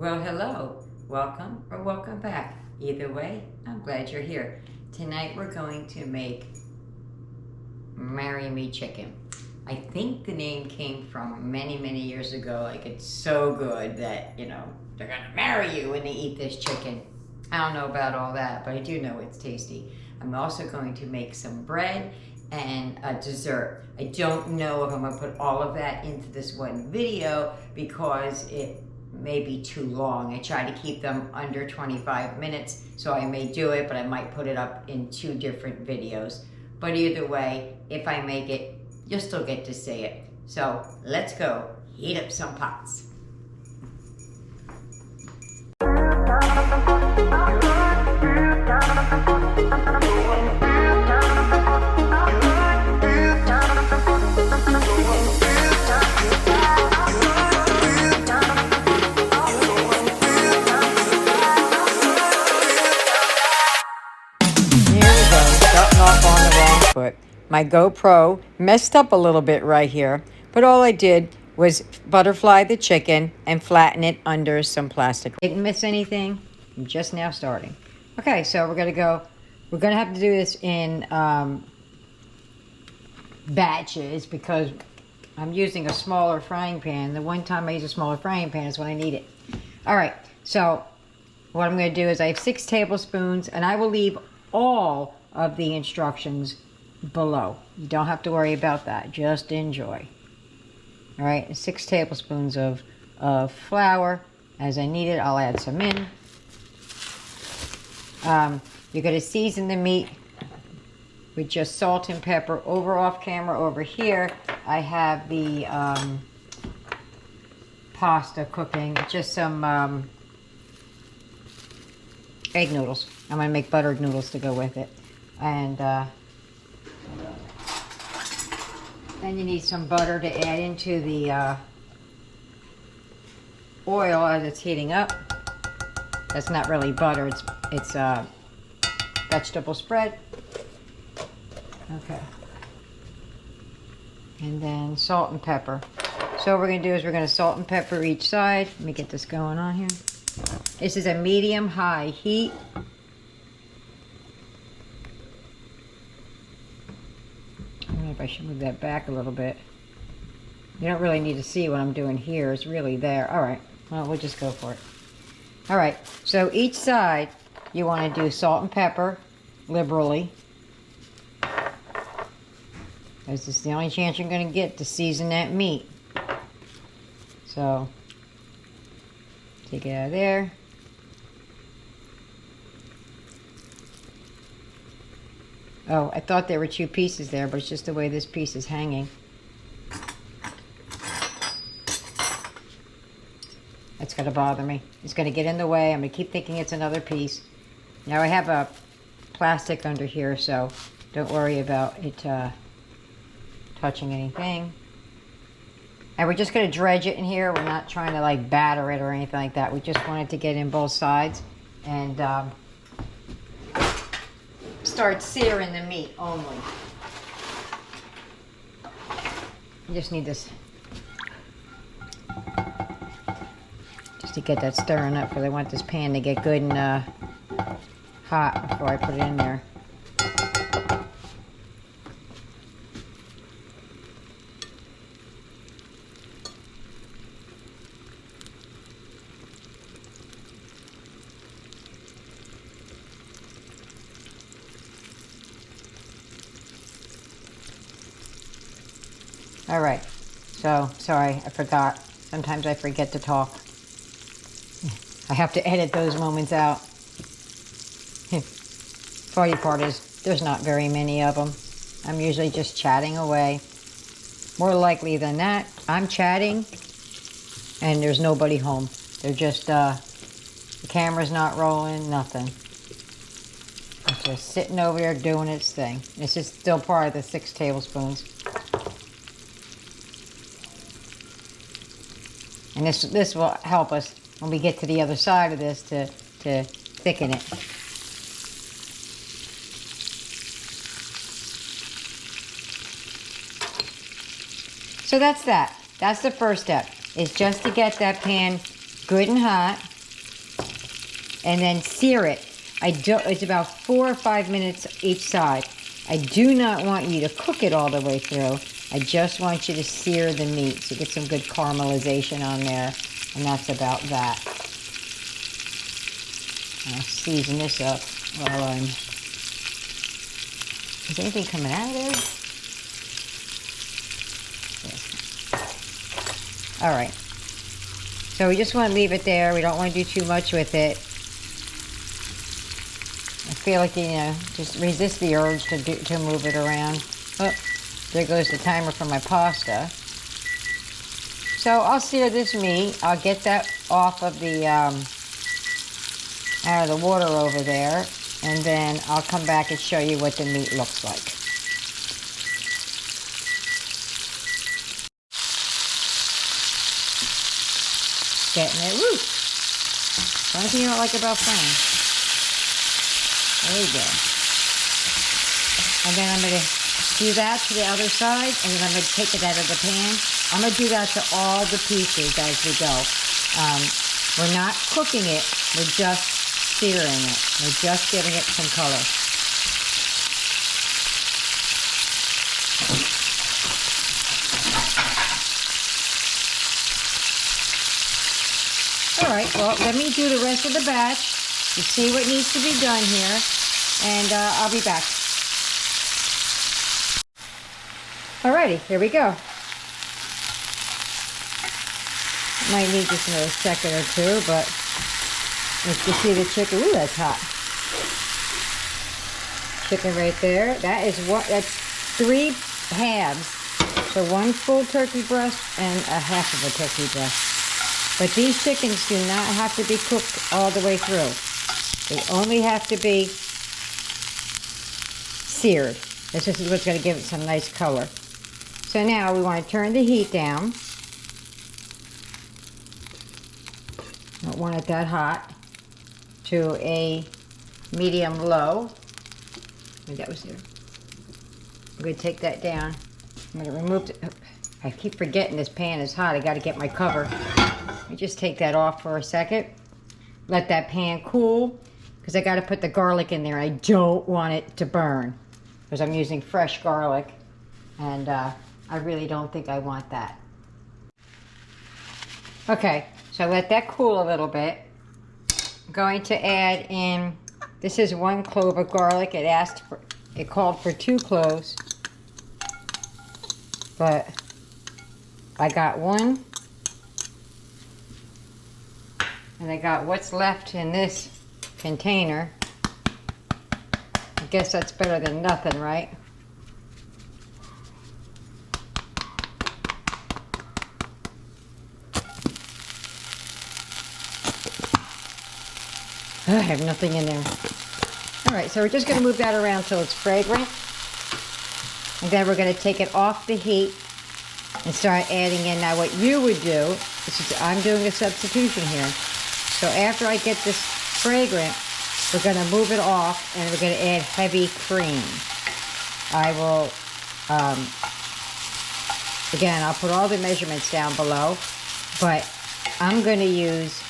Well, hello, welcome or welcome back. Either way, I'm glad you're here. Tonight we're going to make marrymechicken. I think the name came from many years ago. Like, it's so good that, they're gonna marry you when they eat this chicken. I don't know about all that, but I do know it's tasty. I'm also going to make some bread and a dessert. I don't know if I'm gonna put all of that into this one video because it may be too long. I try to keep them under 25 minutes, so I may do it, but I might put it up in 2 different videos. But either way, if I make it, you'll still get to see it. So let's go heat up some pots. Foot. My GoPro messed up a little bit right here, but all I did was butterfly the chicken and flatten it under some plastic. Didn't miss anything. I'm just now starting. Okay, so we're gonna have to do this in batches because I'm using a smaller frying pan. The one time I use a smaller frying pan is when I need it. All right, so what I'm gonna do is I have 6 tablespoons, and I will leave all of the instructions below. You don't have to worry about that. Just enjoy. All right, 6 tablespoons of flour. As I need it, I'll add some in. You're going to season the meat with just salt and pepper. Off camera over here, I have the pasta cooking. Just some egg noodles. I'm going to make buttered noodles to go with it. And then you need some butter to add into the oil as it's heating up. That's not really butter, it's vegetable spread. Okay. And then salt and pepper. So what we're going to do is we're going to salt and pepper each side. Let me get this going on here. This is a medium-high heat. I don't know if I should move that back a little bit. You don't really need to see what I'm doing here. It's really there. All right. Well, we'll just go for it. All right. So each side, you want to do salt and pepper liberally. This is the only chance you're going to get to season that meat. So, take it out of there. Oh, I thought there were 2 pieces there, but it's just the way this piece is hanging. That's going to bother me. It's going to get in the way. I'm going to keep thinking it's another piece. Now I have a plastic under here, so don't worry about it touching anything. And we're just going to dredge it in here. We're not trying to like batter it or anything like that. We just want it to get in both sides and start searing the meat only. You just need this just to get that stirring up, because I want this pan to get good and hot before I put it in there. All right, so sorry, I forgot. Sometimes I forget to talk. I have to edit those moments out. Funny part is, there's not very many of them. I'm usually just chatting away. More likely than that, I'm chatting and there's nobody home. They're just, the camera's not rolling, nothing. It's just sitting over there doing its thing. This is still part of the 6 tablespoons. And this will help us when we get to the other side of this to thicken it. So that's that. That's the first step, is just to get that pan good and hot. and then sear it. It's about 4 or 5 minutes each side. I do not want you to cook it all the way through. I just want you to sear the meat so get some good caramelization on there, and that's about that. I'll season this up while I'm... Is anything coming out of there? Yeah. All right. So we just want to leave it there. We don't want to do too much with it. I feel like, you know, just resist the urge to move it around. Oh, there goes the timer for my pasta. So I'll sear this meat. I'll get that off of the out of the water over there, and then I'll come back and show you what the meat looks like. Getting it, woo! One thing you don't like about frying. There we go. And then I'm going to do that to the other side, and then I'm going to take it out of the pan. I'm going to do that to all the pieces as we go. We're not cooking it, we're just searing it. We're just giving it some color. Alright, well, let me do the rest of the batch. You see what needs to be done here, and I'll be back. Alrighty, here we go. Might need just another second or two, but as you see the chicken, ooh, that's hot. Chicken right there. That's 3 halves. So 1 full turkey breast and a half of a turkey breast. But these chickens do not have to be cooked all the way through. They only have to be seared. This is what's going to give it some nice color. So now we want to turn the heat down. Don't want it that hot. To a medium low. I think that was there. I'm going to take that down. I'm going to remove it. I keep forgetting this pan is hot. I got to get my cover. Let me just take that off for a second. Let that pan cool, because I got to put the garlic in there. I don't want it to burn, because I'm using fresh garlic, and I really don't think I want that. Okay, so let that cool a little bit. I'm going to add in, this is 1 clove of garlic. It called for 2 cloves, but I got 1. And I got what's left in this container. I guess that's better than nothing, right? I have nothing in there. All right, so we're just going to move that around till it's fragrant. And then we're going to take it off the heat and start adding in. Now what you would do, I'm doing a substitution here. So after I get this fragrant, we're going to move it off and we're going to add heavy cream. I will, again, I'll put all the measurements down below, but I'm going to use,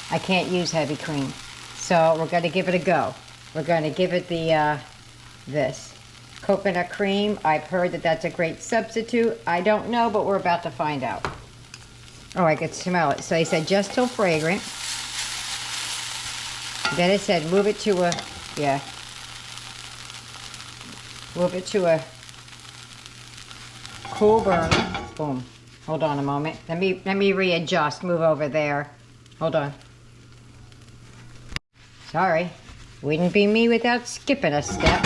I can't use heavy cream. So we're going to give it a go. We're going to give it the, this coconut cream. I've heard that that's a great substitute. I don't know, but we're about to find out. Oh, I could smell it. So they said just till fragrant. Then it said move it to a, yeah. Move it to a cool burner. Boom. Hold on a moment. Let me readjust. Move over there. Hold on. Sorry. Wouldn't be me without skipping a step.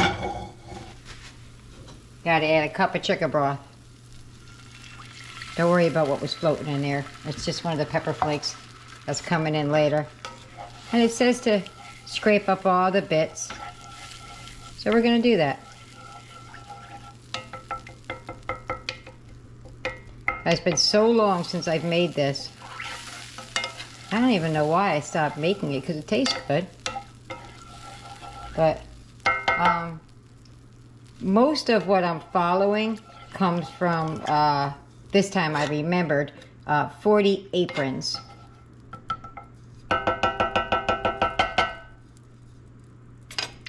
Gotta add a cup of chicken broth. Don't worry about what was floating in there. It's just one of the pepper flakes that's coming in later. And it says to scrape up all the bits. So we're going to do that. It's been so long since I've made this. I don't even know why I stopped making it, because it tastes good. But most of what I'm following comes from... this time I remembered 40 aprons.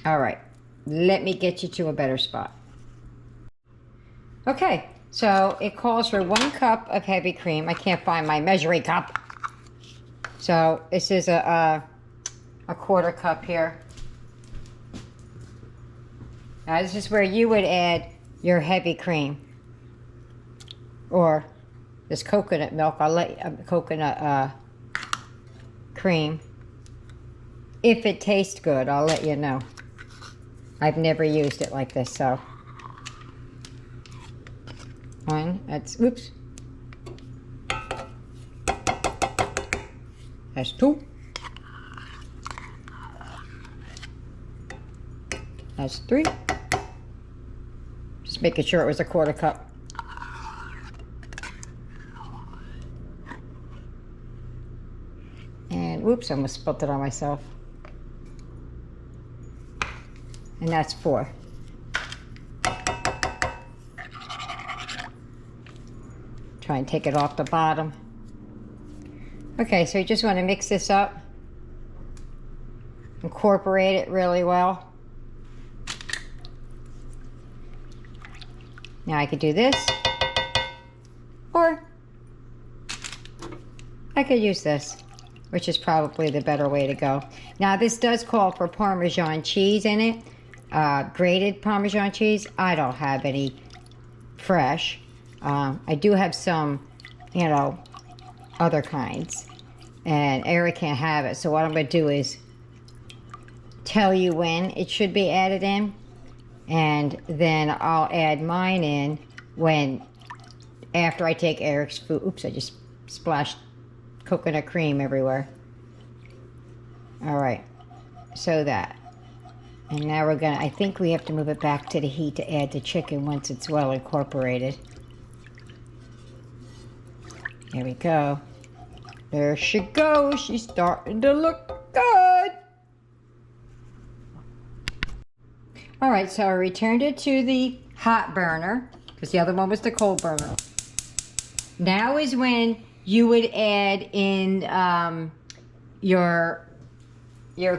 All right, let me get you to a better spot. Okay, so it calls for 1 cup of heavy cream. I can't find my measuring cup. So this is a 1/4 cup here. Now this is where you would add your heavy cream. Or this coconut milk, coconut cream. If it tastes good, I'll let you know. I've never used it like this, so. 1, oops. That's 2. That's 3. Just making sure it was a 1/4 cup. And whoops, I almost spilled it on myself. And that's 4. Try and take it off the bottom. Okay, so you just want to mix this up. Incorporate it really well. Now I could do this, or I could use this, which is probably the better way to go. Now this does call for Parmesan cheese in it, grated Parmesan cheese. I don't have any fresh. I do have some, you know, other kinds, and Eric can't have it. So what I'm going to do is tell you when it should be added in, and then I'll add mine in after I take Eric's food. Oops, I just splashed coconut cream everywhere. All right, so that. And now we're gonna, I think we have to move it back to the heat to add the chicken once it's well incorporated. There we go. There she goes. She's starting to look good. All right, so I returned it to the hot burner because the other one was the cold burner. Now is when you would add in your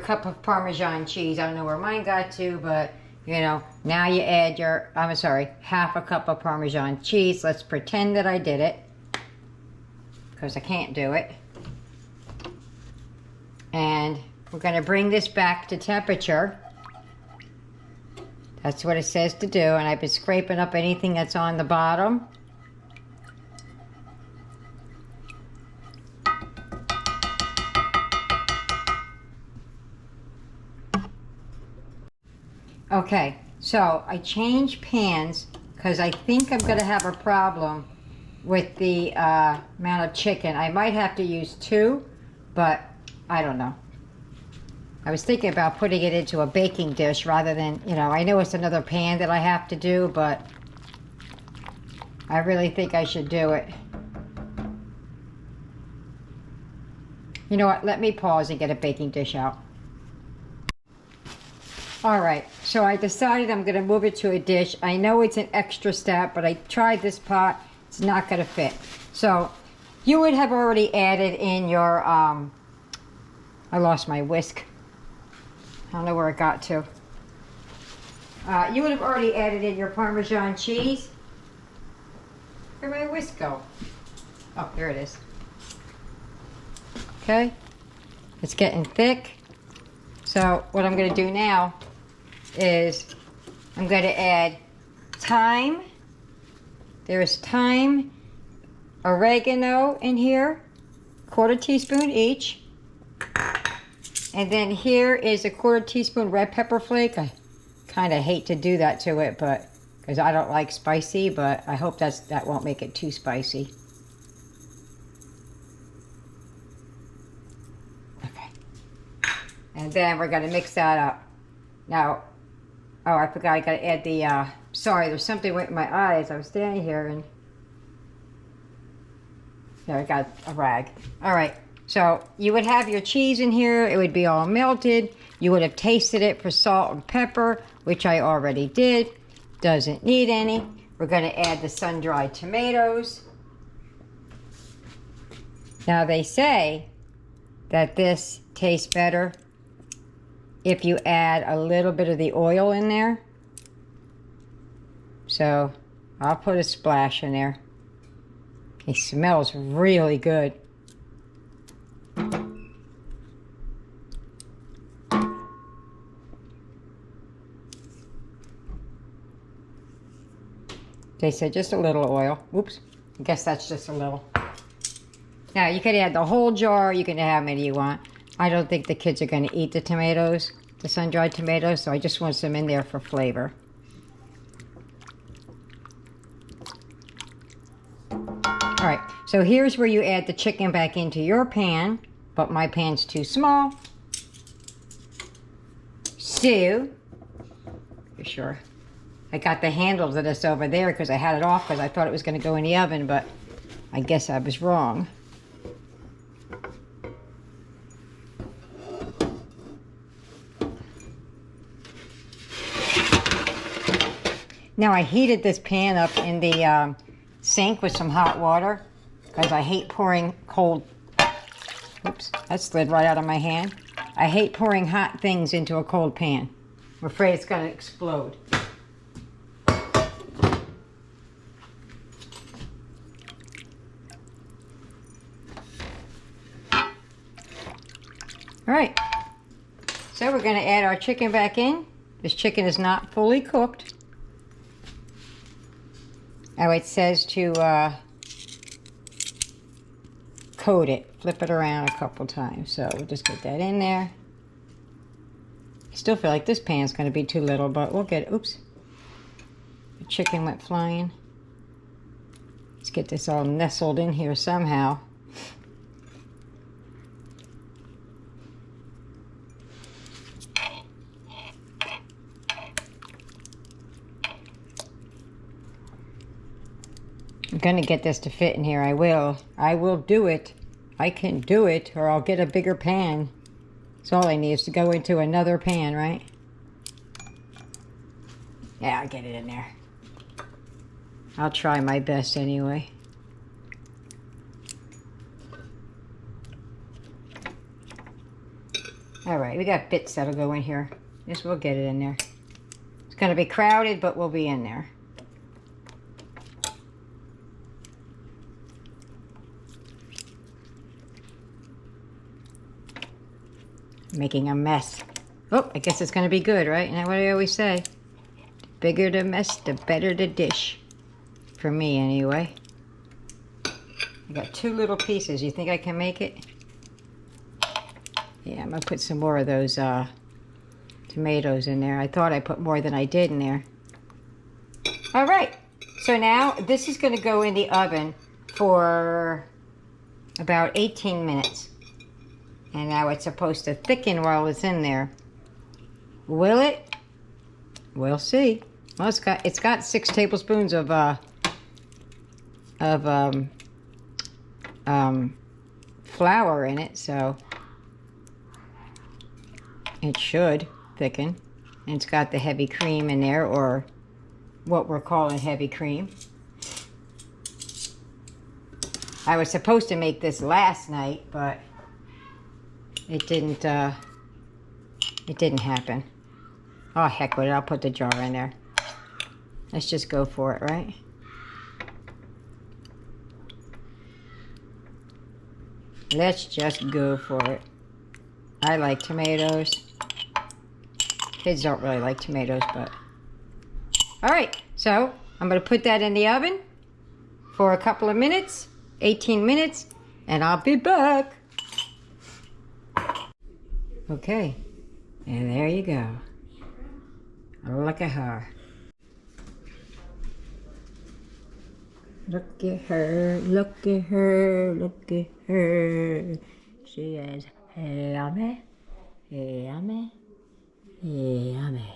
cup of Parmesan cheese. I don't know where mine got to, but you know, now you add your, I'm sorry, 1/2 cup of Parmesan cheese. Let's pretend that I did it because I can't do it. And we're going to bring this back to temperature. That's what it says to do, and I've been scraping up anything that's on the bottom. Okay, so I changed pans because I think I'm going to have a problem with the amount of chicken. I might have to use 2, but I don't know. I was thinking about putting it into a baking dish rather than, you know, I know it's another pan that I have to do, but I really think I should do it. You know what, let me pause and get a baking dish out. All right, so I decided I'm gonna move it to a dish. I know it's an extra step, but I tried this pot, it's not gonna fit. So you would have already added in your, I lost my whisk. I don't know where it got to. You would have already added in your Parmesan cheese. Where'd my whisk go? Oh, here it is. Okay, it's getting thick. So what I'm gonna do now is I'm gonna add thyme. There's thyme, oregano in here, 1/4 teaspoon each. And then here is a 1/4 teaspoon red pepper flake. I kind of hate to do that to it, but because I don't like spicy, but I hope that won't make it too spicy. Okay. And then we're gonna mix that up. Now, oh, I forgot I gotta add the, sorry, there's something with my eyes. I was standing here and there, I got a rag. All right. So you would have your cheese in here. It would be all melted. You would have tasted it for salt and pepper, which I already did. Doesn't need any. We're going to add the sun-dried tomatoes. Now they say that this tastes better if you add a little bit of the oil in there. So I'll put a splash in there. It smells really good. They said just a little oil. Oops, I guess that's just a little. Now you could add the whole jar, you can add how many you want. I don't think the kids are gonna eat the tomatoes, the sun-dried tomatoes, so I just want some in there for flavor. All right, so here's where you add the chicken back into your pan, but my pan's too small. So, for sure. I got the handles of this over there because I had it off because I thought it was going to go in the oven, but I guess I was wrong. Now I heated this pan up in the sink with some hot water because I hate pouring cold. Oops, that slid right out of my hand. I hate pouring hot things into a cold pan. I'm afraid it's going to explode. All right, so we're going to add our chicken back in. This chicken is not fully cooked. Oh, it says to coat it, flip it around a couple times. So we'll just get that in there. I still feel like this pan's going to be too little, but we'll get it. Oops, the chicken went flying. Let's get this all nestled in here somehow. I'm gonna get this to fit in here. I will do it. I can do it, or I'll get a bigger pan. So all I need is to go into another pan, right? Yeah, I'll get it in there. I'll try my best anyway. All right, we got bits that'll go in here. Yes, we'll get it in there. It's gonna be crowded, but we'll be in there. Making a mess. Oh, I guess it's going to be good, right? And what do I always say? The bigger the mess, the better the dish. For me, anyway. I got 2 little pieces. You think I can make it? Yeah, I'm going to put some more of those tomatoes in there. I thought I put more than I did in there. All right. So now this is going to go in the oven for about 18 minutes. And now it's supposed to thicken while it's in there. Will it? We'll see. Well, it's got 6 tablespoons of flour in it, so it should thicken. And it's got the heavy cream in there, or what we're calling heavy cream. I was supposed to make this last night, but it didn't happen. Oh, heck with it. I'll put the jar in there. Let's just go for it, right? Let's just go for it. I like tomatoes. Kids don't really like tomatoes, but... All right, so I'm going to put that in the oven for a couple of minutes, 18 minutes, and I'll be back. Okay, and there you go. Look at her. Look at her, look at her, look at her. She is yummy, yummy, yummy.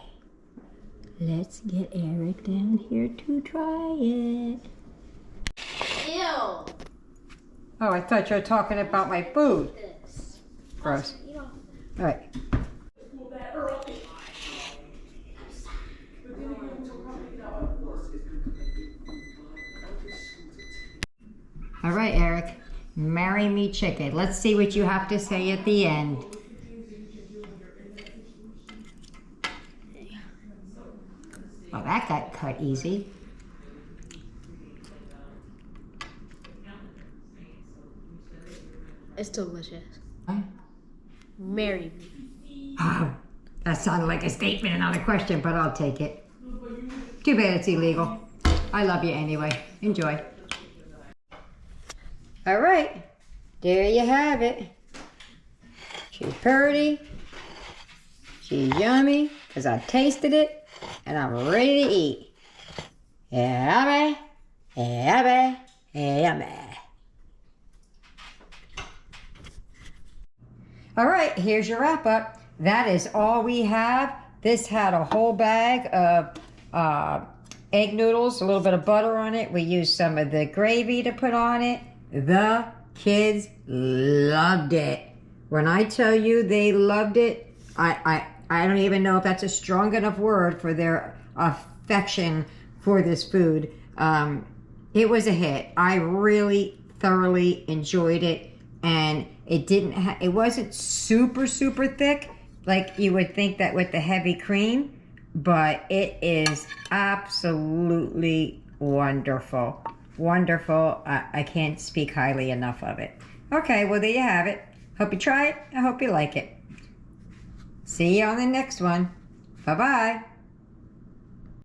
Let's get Eric down here to try it. Ew. Oh, I thought you were talking about my food. Gross. All right. All right, Eric. Marry me chicken. Let's see what you have to say at the end. that got cut easy. It's delicious. Huh? Marry me. That sounded like a statement and not a question, but I'll take it. Too bad it's illegal. I love you anyway. Enjoy. All right, there you have it. She's pretty. She's yummy because I tasted it and I'm ready to eat. Yummy, yummy, yummy. All right, here's your wrap up. That is all we have. This had a whole bag of egg noodles, a little bit of butter on it. We used some of the gravy to put on it. The kids loved it. When I tell you they loved it, I don't even know if that's a strong enough word for their affection for this food. It was a hit. I really thoroughly enjoyed it, and it wasn't super thick like you would think that with the heavy cream, but it is absolutely wonderful. Wonderful. I can't speak highly enough of it. Okay, well, there you have it. Hope you try it. I hope you like it. See you on the next one. Bye-bye.